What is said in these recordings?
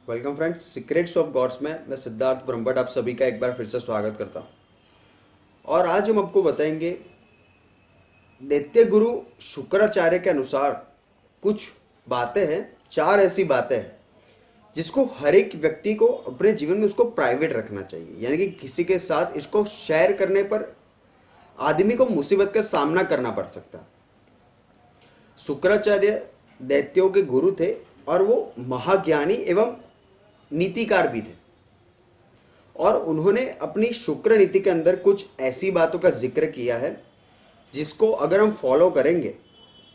Welcome friends, Secrets of Gods में मैं सिद्धार्थ ब्रह्मभट्ट आप सभी का एक बार फिर से स्वागत करता हूँ। और आज हम आपको बताएंगे दैत्य गुरु शुक्राचार्य के अनुसार कुछ बातें हैं, चार ऐसी बातें हैं जिसको हर एक व्यक्ति को अपने जीवन में उसको प्राइवेट रखना चाहिए, यानी कि किसी के साथ इसको शेयर करने पर आदमी को मुसीबत का सामना करना पड़ सकता है। शुक्राचार्य दैत्यों के गुरु थे और वो महाज्ञानी एवं नीतिकार भी थे, और उन्होंने अपनी शुक्र नीति के अंदर कुछ ऐसी बातों का जिक्र किया है जिसको अगर हम फॉलो करेंगे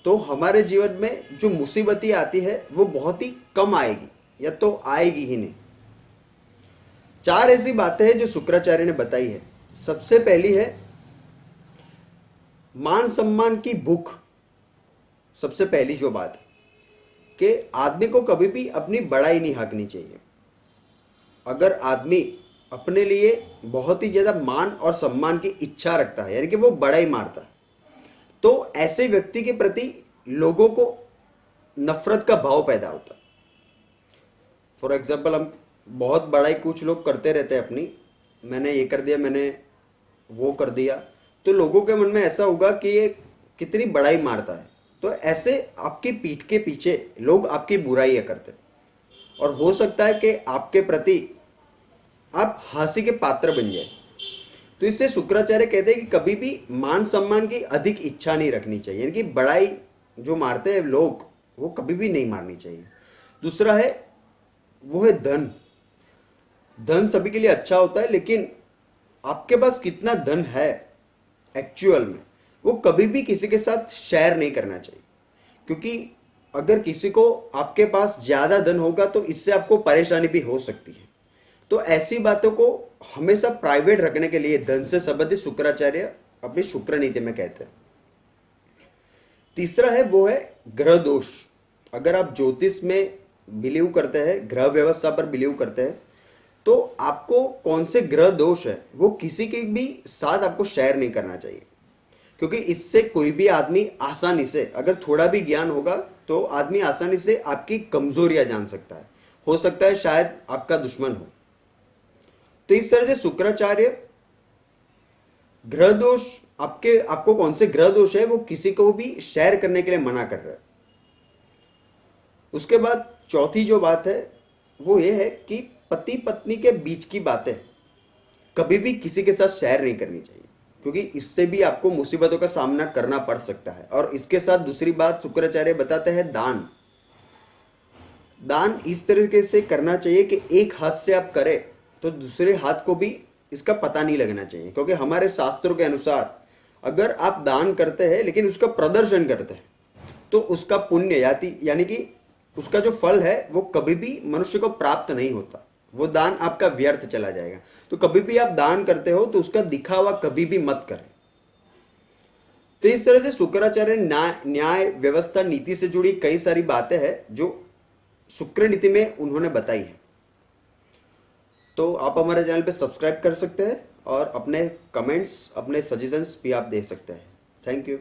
तो हमारे जीवन में जो मुसीबतें आती है वो बहुत ही कम आएगी या तो आएगी ही नहीं। चार ऐसी बातें हैं जो शुक्राचार्य ने बताई है। सबसे पहली है मान सम्मान की भूख। सबसे पहली जो बात है कि आदमी को कभी भी अपनी बड़ाई नहीं हाँकनी चाहिए। अगर आदमी अपने लिए बहुत ही ज़्यादा मान और सम्मान की इच्छा रखता है, यानी कि वो बड़ाई मारता है, तो ऐसे व्यक्ति के प्रति लोगों को नफरत का भाव पैदा होता है। फॉर एग्जाम्पल, हम बहुत बड़ाई कुछ लोग करते रहते हैं अपनी, मैंने ये कर दिया, मैंने वो कर दिया, तो लोगों के मन में ऐसा होगा कि ये कितनी बड़ाई मारता है। तो ऐसे आपकी पीठ के पीछे लोग आपकी बुराइयां करते हैं और हो सकता है कि आपके प्रति आप हंसी के पात्र बन जाए। तो इससे शुक्राचार्य कहते हैं कि कभी भी मान सम्मान की अधिक इच्छा नहीं रखनी चाहिए, यानी कि बड़ाई जो मारते हैं लोग वो कभी भी नहीं मारनी चाहिए। दूसरा है वो है धन। धन सभी के लिए अच्छा होता है, लेकिन आपके पास कितना धन है एक्चुअल में वो कभी भी किसी के साथ शेयर नहीं करना चाहिए, क्योंकि अगर किसी को आपके पास ज़्यादा धन होगा तो इससे आपको परेशानी भी हो सकती है। तो ऐसी बातों को हमेशा प्राइवेट रखने के लिए धन से संबंधित शुक्राचार्य अपनी शुक्र नीति में कहते हैं। तीसरा है वो है ग्रह दोष। अगर आप ज्योतिष में बिलीव करते हैं, ग्रह व्यवस्था पर बिलीव करते हैं, तो आपको कौन से ग्रह दोष है वो किसी के भी साथ आपको शेयर नहीं करना चाहिए, क्योंकि इससे कोई भी आदमी आसानी से, अगर थोड़ा भी ज्ञान होगा तो आदमी आसानी से आपकी कमजोरियां जान सकता है। हो सकता है शायद आपका दुश्मन हो। तो इस तरह से शुक्राचार्य ग्रह दोष, आपको कौन से ग्रह दोष है वो किसी को भी शेयर करने के लिए मना कर रहा है। उसके बाद चौथी जो बात है वो ये है कि पति पत्नी के बीच की बातें कभी भी किसी के साथ शेयर नहीं करनी चाहिए, क्योंकि इससे भी आपको मुसीबतों का सामना करना पड़ सकता है। और इसके साथ दूसरी बात शुक्राचार्य बताते हैं दान। दान इस तरीके से करना चाहिए कि एक हाथ से आप करें तो दूसरे हाथ को भी इसका पता नहीं लगना चाहिए, क्योंकि हमारे शास्त्रों के अनुसार अगर आप दान करते हैं लेकिन उसका प्रदर्शन करते हैं तो उसका पुण्य यानी कि उसका जो फल है वो कभी भी मनुष्य को प्राप्त नहीं होता। वो दान आपका व्यर्थ चला जाएगा। तो कभी भी आप दान करते हो तो उसका दिखावा कभी भी मत करें। तो इस तरह से शुक्राचार्य न्याय व्यवस्था नीति से जुड़ी कई सारी बातें हैं जो शुक्र नीति में उन्होंने बताई है। तो आप हमारे चैनल पे सब्सक्राइब कर सकते हैं और अपने कमेंट्स, अपने सजेशंस भी आप दे सकते हैं। Thank you.